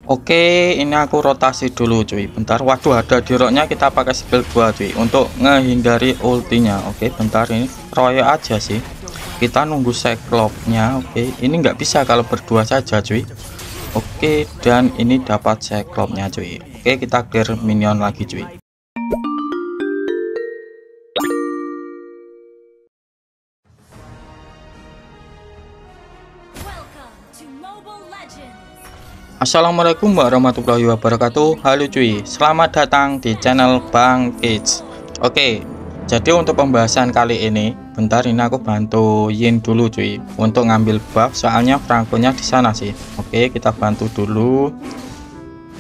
Oke, ini aku rotasi dulu cuy. Bentar, waduh ada diroknya, kita pakai skill 2 cuy untuk menghindari ultinya. Oke, bentar, ini royal aja sih. Kita nunggu cyclopnya. Oke, ini nggak bisa kalau berdua saja cuy. Oke, dan ini dapat cyclopnya cuy. Oke, kita clear minion lagi cuy. Assalamualaikum warahmatullahi wabarakatuh. Halo cuy, selamat datang di channel Bang Kids. Oke, jadi untuk pembahasan kali ini, bentar ini aku bantu Yin dulu cuy untuk ngambil buff, soalnya Franco-nya di sana sih. Oke, kita bantu dulu.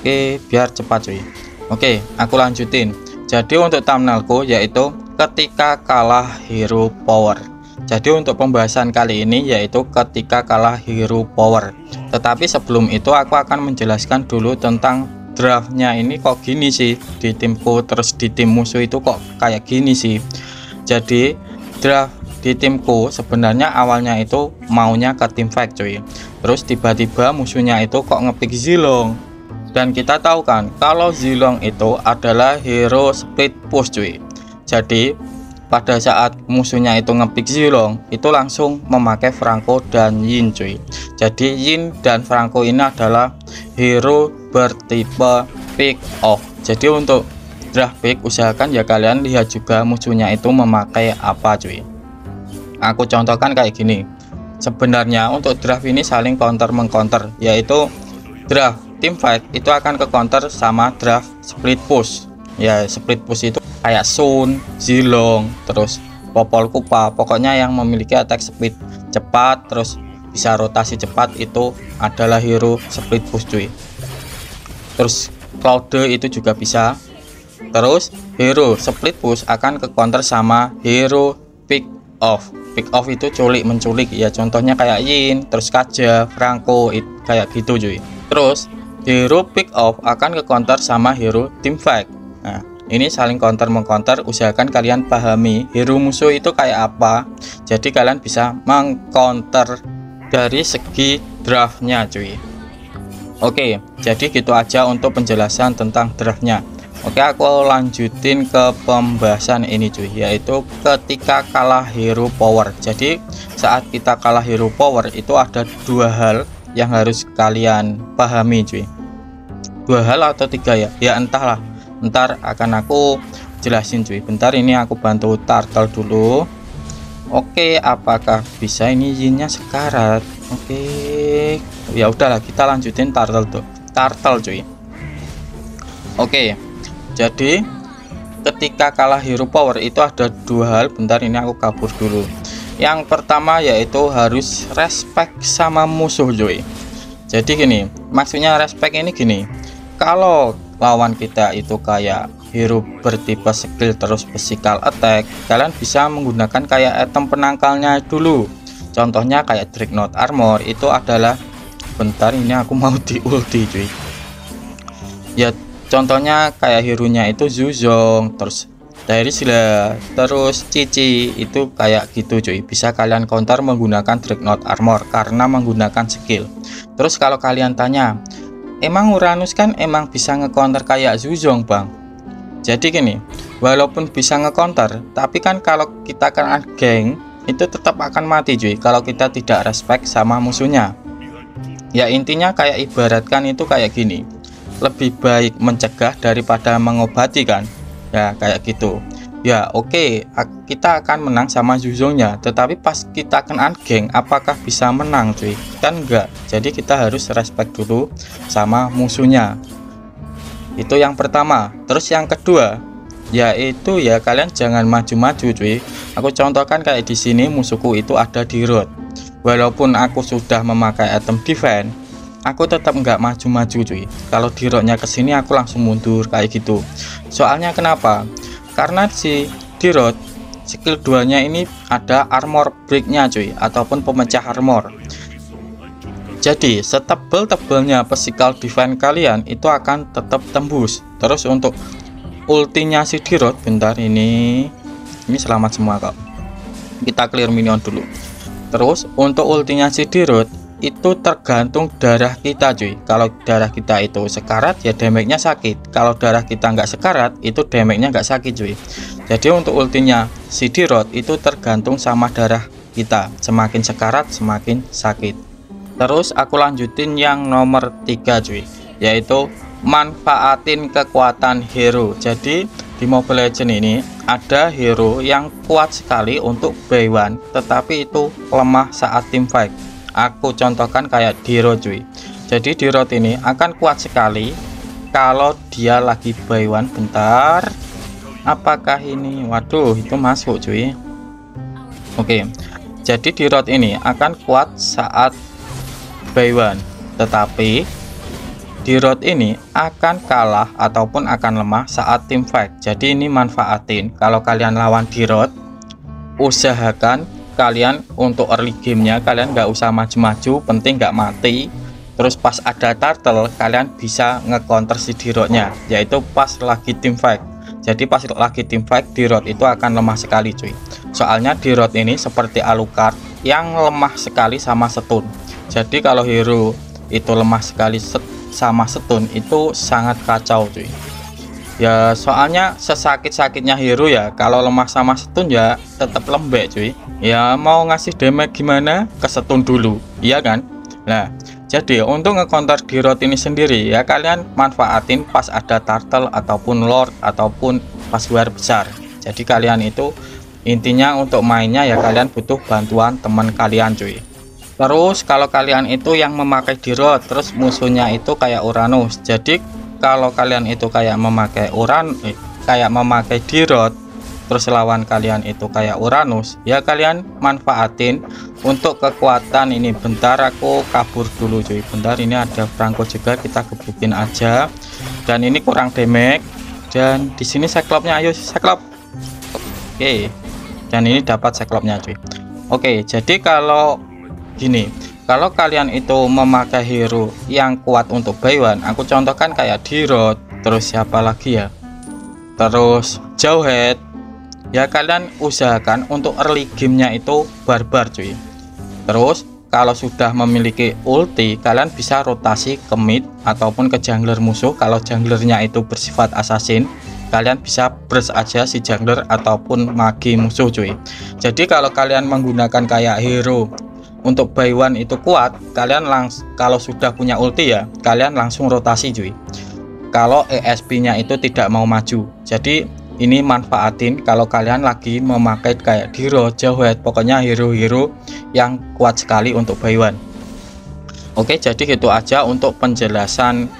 Oke, biar cepat cuy. Oke, aku lanjutin. Jadi untuk thumbnailku yaitu ketika kalah hero power. Jadi untuk pembahasan kali ini yaitu ketika kalah hero power. Tetapi sebelum itu aku akan menjelaskan dulu tentang draftnya ini kok gini sih di timku, terus di tim musuh itu kok kayak gini sih. Jadi draft di timku sebenarnya awalnya itu maunya ke tim fight cuy. Terus tiba-tiba musuhnya itu kok ngepick Zilong. Dan kita tahu kan kalau Zilong itu adalah hero split push cuy. Jadi pada saat musuhnya itu ngepick Zilong itu langsung memakai Franco dan Yin cuy. Jadi Yin dan Franco ini adalah hero bertipe pick off. Jadi untuk draft pick usahakan ya kalian lihat juga musuhnya itu memakai apa cuy. Aku contohkan kayak gini. Sebenarnya untuk draft ini saling counter mengcounter, yaitu draft team fight itu akan ke counter sama draft split push. Ya split push itu kayak Sun, Zilong, terus Popol Kupa, pokoknya yang memiliki attack speed cepat terus bisa rotasi cepat itu adalah hero split push cuy. Terus Cloud itu juga bisa. Terus hero split push akan ke counter sama hero pick off. Pick off itu culik menculik ya, contohnya kayak Yin, terus Kaja, Franco kayak gitu cuy. Terus hero pick off akan ke counter sama hero team fight. Nah, ini saling counter mengcounter, usahakan kalian pahami hero musuh itu kayak apa, jadi kalian bisa mengcounter dari segi draftnya cuy. Oke, jadi gitu aja untuk penjelasan tentang draftnya. Oke, aku lanjutin ke pembahasan ini cuy, yaitu ketika kalah hero power. Jadi saat kita kalah hero power itu ada dua hal yang harus kalian pahami cuy. Dua hal atau tiga ya entahlah, ntar akan aku jelasin cuy. Bentar ini aku bantu turtle dulu. Oke, apakah bisa ini Yinnya sekarat? Oke, ya udahlah kita lanjutin turtle cuy. Oke, jadi ketika kalah hero power itu ada dua hal. Bentar ini aku kabur dulu. Yang pertama yaitu harus respect sama musuh cuy. Jadi gini, maksudnya respect ini gini, kalau lawan kita itu kayak hero bertipe skill terus physical attack, kalian bisa menggunakan kayak item penangkalnya dulu. Contohnya kayak Dreadnought Armor itu adalah, bentar ini aku mau di ulti cuy. Ya contohnya kayak hero nya itu Zuzong, terus Dairishla, terus Cici itu kayak gitu cuy. Bisa kalian counter menggunakan Dreadnought Armor karena menggunakan skill. Terus kalau kalian tanya, emang Uranus kan emang bisa nge-counter kayak Zuzong bang? Jadi gini, walaupun bisa nge-counter, tapi kan kalau kita kena geng itu tetap akan mati cuy kalau kita tidak respect sama musuhnya. Ya intinya kayak ibaratkan itu kayak gini, lebih baik mencegah daripada mengobati kan. Ya kayak gitu. Ya oke, kita akan menang sama Zuzongnya, tetapi pas kita kena geng apakah bisa menang cuy? Kan enggak. Jadi kita harus respect dulu sama musuhnya. Itu yang pertama. Terus yang kedua yaitu ya kalian jangan maju-maju cuy. Aku contohkan kayak di sini musuhku itu ada di road. Walaupun aku sudah memakai item defense, aku tetap nggak maju-maju cuy. Kalau di roadnya kesini aku langsung mundur kayak gitu. Soalnya kenapa? Karena si Dirot skill 2 nya ini ada armor breaknya cuy, ataupun pemecah armor. Jadi setebal-tebalnya physical defense kalian itu akan tetap tembus. Terus untuk ultinya si Dirot, bentar ini selamat semua kok. Kita clear minion dulu. Terus untuk ultinya si Dirot itu tergantung darah kita cuy. Kalau darah kita itu sekarat ya damage-nya sakit, kalau darah kita nggak sekarat itu damage-nya nggak sakit cuy. Jadi untuk ultinya si Dirot itu tergantung sama darah kita, semakin sekarat semakin sakit. Terus aku lanjutin yang nomor 3 cuy, yaitu manfaatin kekuatan hero. Jadi di Mobile Legends ini ada hero yang kuat sekali untuk buy one, tetapi itu lemah saat team fight. Aku contohkan kayak Dirot cuy. Jadi Dirot ini akan kuat sekali kalau dia lagi buy one. Bentar, apakah ini? Waduh, itu masuk cuy. Oke, jadi Dirot ini akan kuat saat buy one, tetapi Dirot ini akan kalah ataupun akan lemah saat team fight. Jadi ini manfaatin, kalau kalian lawan Dirot, usahakan kalian untuk early gamenya kalian nggak usah maju-maju, penting nggak mati. Terus pas ada turtle kalian bisa nge-counter si Dirotnya, yaitu pas lagi team fight. Jadi pas lagi team fight Dirot itu akan lemah sekali cuy. Soalnya Dirot ini seperti Alucard yang lemah sekali sama stun. Jadi kalau hero itu lemah sekali sama stun itu sangat kacau cuy. Ya soalnya sesakit-sakitnya hero ya, kalau lemah sama stun ya tetap lembek cuy. Ya mau ngasih damage gimana, ke stun dulu, iya kan? Nah jadi untuk nge-counter Dirot ini sendiri ya kalian manfaatin pas ada turtle ataupun lord ataupun pas war besar. Jadi kalian itu intinya untuk mainnya ya kalian butuh bantuan teman kalian cuy. Terus kalau kalian itu yang memakai Dirot terus musuhnya itu kayak Uranus, jadi kalau kalian itu kayak memakai memakai Dirot terus lawan kalian itu kayak Uranus, ya kalian manfaatin untuk kekuatan ini. Bentar aku kabur dulu cuy, bentar, ini ada Franco juga, kita gebukin aja. Dan ini kurang damage, dan di sini Cyclops-nya, ayo Cyclops. Oke, dan ini dapat Cyclops-nya cuy. Oke, jadi kalau gini, kalau kalian itu memakai hero yang kuat untuk buy one, aku contohkan kayak Dirot, terus siapa lagi ya, terus Jawhead, ya kalian usahakan untuk early gamenya itu barbar cuy. Terus kalau sudah memiliki ulti kalian bisa rotasi ke mid ataupun ke jungler musuh. Kalau junglernya itu bersifat assassin, kalian bisa burst aja si jungler ataupun magi musuh cuy. Jadi kalau kalian menggunakan kayak hero untuk buy one itu kuat, kalian kalau sudah punya ulti ya kalian langsung rotasi cuy, kalau ESP nya itu tidak mau maju. Jadi ini manfaatin kalau kalian lagi memakai kayak Dirot, Jawhead, pokoknya hero-hero yang kuat sekali untuk buy one. Oke, jadi gitu aja untuk penjelasan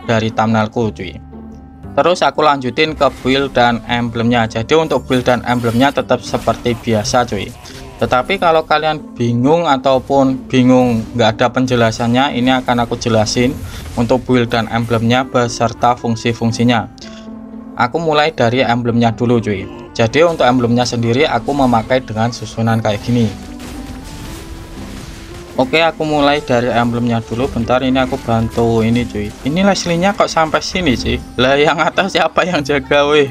dari thumbnailku cuy. Terus aku lanjutin ke build dan emblemnya. Jadi untuk build dan emblemnya tetap seperti biasa cuy. Tetapi kalau kalian bingung ataupun bingung nggak ada penjelasannya, ini akan aku jelasin untuk build dan emblemnya beserta fungsi-fungsinya. Aku mulai dari emblemnya dulu cuy. Jadi untuk emblemnya sendiri aku memakai dengan susunan kayak gini. Oke, aku mulai dari emblemnya dulu. Bentar, ini aku bantu ini cuy. Ini Leslie-nya kok sampai sini sih? Lah yang atas siapa yang jaga weh?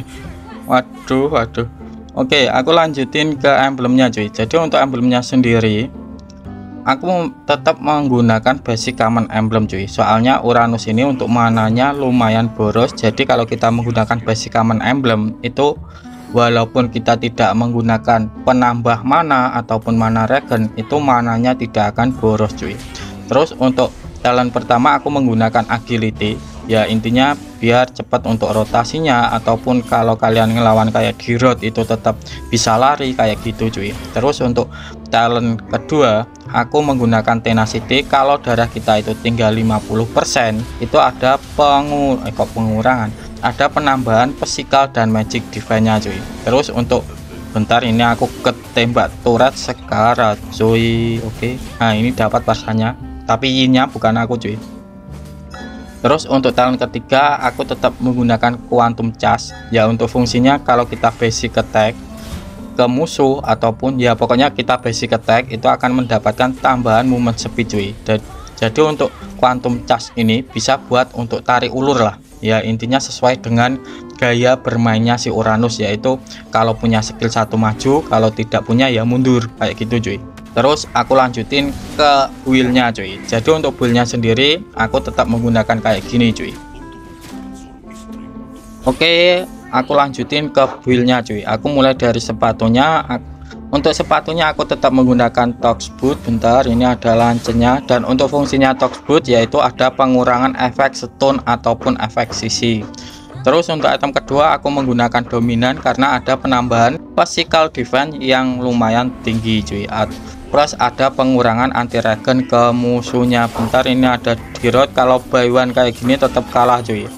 Waduh. Oke, aku lanjutin ke emblemnya cuy. Jadi untuk emblemnya sendiri aku tetap menggunakan basic common emblem cuy. Soalnya Uranus ini untuk mananya lumayan boros. Jadi kalau kita menggunakan basic common emblem itu walaupun kita tidak menggunakan penambah mana ataupun mana regen, itu mananya tidak akan boros cuy. Terus untuk talent pertama aku menggunakan agility, ya intinya biar cepat untuk rotasinya, ataupun kalau kalian ngelawan kayak Dirot itu tetap bisa lari kayak gitu cuy. Terus untuk talent kedua aku menggunakan tenacity. Kalau darah kita itu tinggal 50%, itu ada pengurangan, ada penambahan physical dan magic defense-nya cuy. Terus untuk bentar, ini aku ketembak turret sekarat cuy. Oke, nah ini dapat pasanya, tapi yin-nya bukan aku cuy. Terus untuk talent ketiga aku tetap menggunakan quantum charge, ya untuk fungsinya kalau kita basic attack ke musuh ataupun ya pokoknya kita basic attack itu akan mendapatkan tambahan movement speed cuy. Jadi untuk quantum charge ini bisa buat untuk tarik ulur lah, ya intinya sesuai dengan gaya bermainnya si Uranus, yaitu kalau punya skill 1 maju, kalau tidak punya ya mundur kayak gitu cuy. Terus aku lanjutin ke build-nya cuy. Jadi untuk build-nya sendiri aku tetap menggunakan kayak gini cuy. Oke, aku lanjutin ke build-nya cuy. Aku mulai dari sepatunya. Untuk sepatunya aku tetap menggunakan Tox Boot. Bentar, ini ada lancenya. Dan untuk fungsinya Tox Boot yaitu ada pengurangan efek stun ataupun efek sisi. Terus untuk item kedua aku menggunakan dominan karena ada penambahan physical defense yang lumayan tinggi cuy. Plus ada pengurangan anti regen ke musuhnya. Bentar, ini ada dirot. Kalau buy one kayak gini tetap kalah cuy.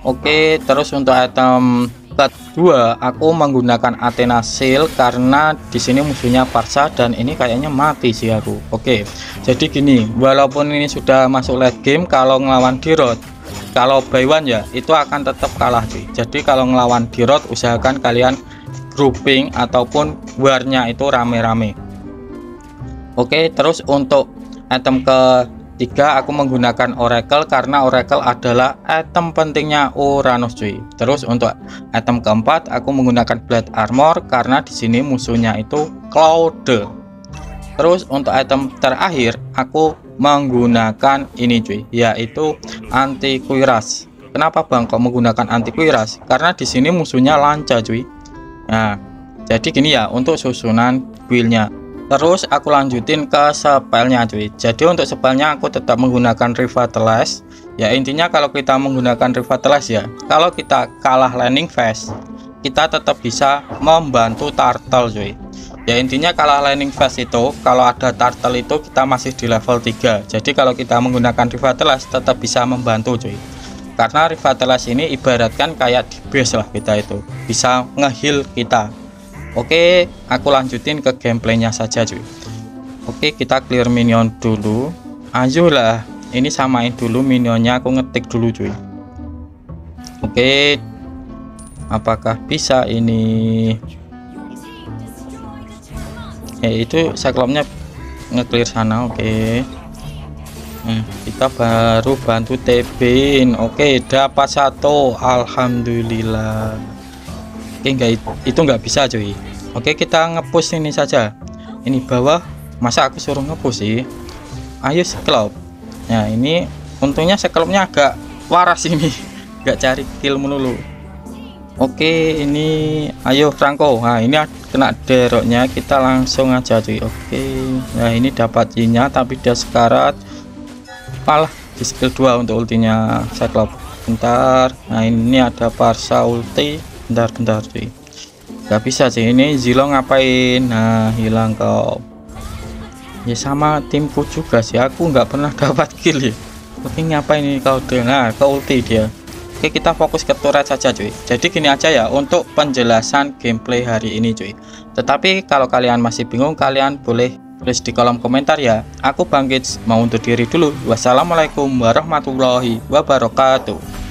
Oke, terus untuk item kedua aku menggunakan Athena Shield karena di sini musuhnya Parsa dan ini kayaknya mati sih aku. Oke, jadi gini, walaupun ini sudah masuk late game, kalau ngelawan dirot, kalau buy one ya itu akan tetap kalah cuy. Jadi kalau ngelawan dirot usahakan kalian grouping ataupun warnya itu rame-rame. Oke, terus untuk item ketiga aku menggunakan Oracle karena Oracle adalah item pentingnya Uranus cuy. Terus untuk item keempat aku menggunakan Blade Armor karena di sini musuhnya itu Cloud. Terus untuk item terakhir aku menggunakan ini cuy, yaitu Anti Cuirass. Kenapa bang kok menggunakan Anti Cuirass? Karena di sini musuhnya lanca cuy. Nah, jadi gini ya untuk susunan build-nya. Terus aku lanjutin ke spellnya cuy. Jadi untuk spellnya aku tetap menggunakan Revitalize. Ya intinya kalau kita menggunakan Revitalize ya, kalau kita kalah landing phase, kita tetap bisa membantu turtle cuy. Ya intinya kalah landing phase itu, kalau ada turtle itu kita masih di level 3. Jadi kalau kita menggunakan Revitalize tetap bisa membantu cuy. Karena Revitalize ini ibaratkan kayak di base lah kita itu, bisa nge-heal kita. Oke, aku lanjutin ke gameplaynya saja cuy. Oke, kita clear minion dulu. Ayolah, ini samain dulu minionnya, aku ngetik dulu cuy. Oke, apakah bisa ini? Itu cyclopsnya nge-clear sana. Oke, kita baru bantu TB-in. Oke, dapat satu, alhamdulillah. Oke, itu nggak bisa cuy. Oke, kita ngepush ini saja. Ini bawah, masa aku suruh ngepush sih? Ayo Cyclops. Nah ini untungnya Cyclopsnya agak waras ini, nggak cari kill melulu. Oke, ini ayo Franco. Nah ini kena deroknya, kita langsung aja cuy. Oke, nah ini dapat Y-nya tapi dia sekarat. Malah di skill 2 untuk ultinya Cyclops. Bentar, nah ini ada Parsa ulti. Bentar cuy, nggak bisa sih ini. Zilo ngapain? Nah hilang kau ya, sama timku juga sih, aku nggak pernah dapat kill ya. Oke, ngapain ini kau? Dengar ke ulti dia. Oke, kita fokus ke turret saja cuy. Jadi gini aja ya untuk penjelasan gameplay hari ini cuy. Tetapi kalau kalian masih bingung, kalian boleh tulis di kolom komentar ya. Aku Bang Kids mau undur diri dulu. Wassalamualaikum warahmatullahi wabarakatuh.